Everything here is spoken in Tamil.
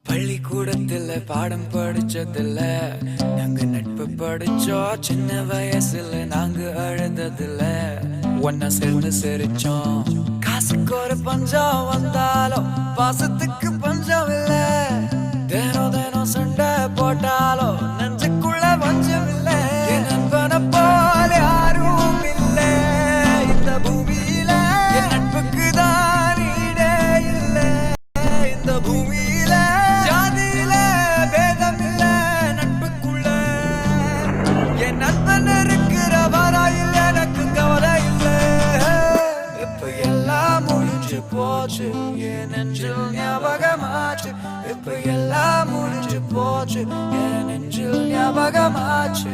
பள்ளிக்கூடத்துல பாடம் படிச்சதில்ல, நாங்க நட்பு படிச்சோம். சின்ன வயசுல நாங்க அழுததில்ல, ஒன்னா சேர்ந்து சிரிச்சோம். காசுக்கு ஒரு பஞ்சம் வந்தாலும் பாசத்துக்கு பஞ்சம் இல்ல. தினம் தினம் சண்டை போட்டாலும் நெஞ்சுக்குள்ள பஞ்சம் இல்ல. என் நண்பனை போல யாரும் இல்ல இந்த பூமியில. என் நட்புக்கு தான் ஈடே இல்ல இந்த பூமியில. ஜாதியில பேதம் இல்ல நட்புக்குள்ள. என் நண்பன் இருக்கிற வரையில் எனக்கு கவலை இல்ல. இப்ப எல்லாம் முடிஞ்சு போச்சு, என் நெஞ்சில் ஞாபகமாச்சு. இப்ப எல்லாம் முடிஞ்சு போச்சு, என் நெஞ்சில் ஞாபகமாச்சு.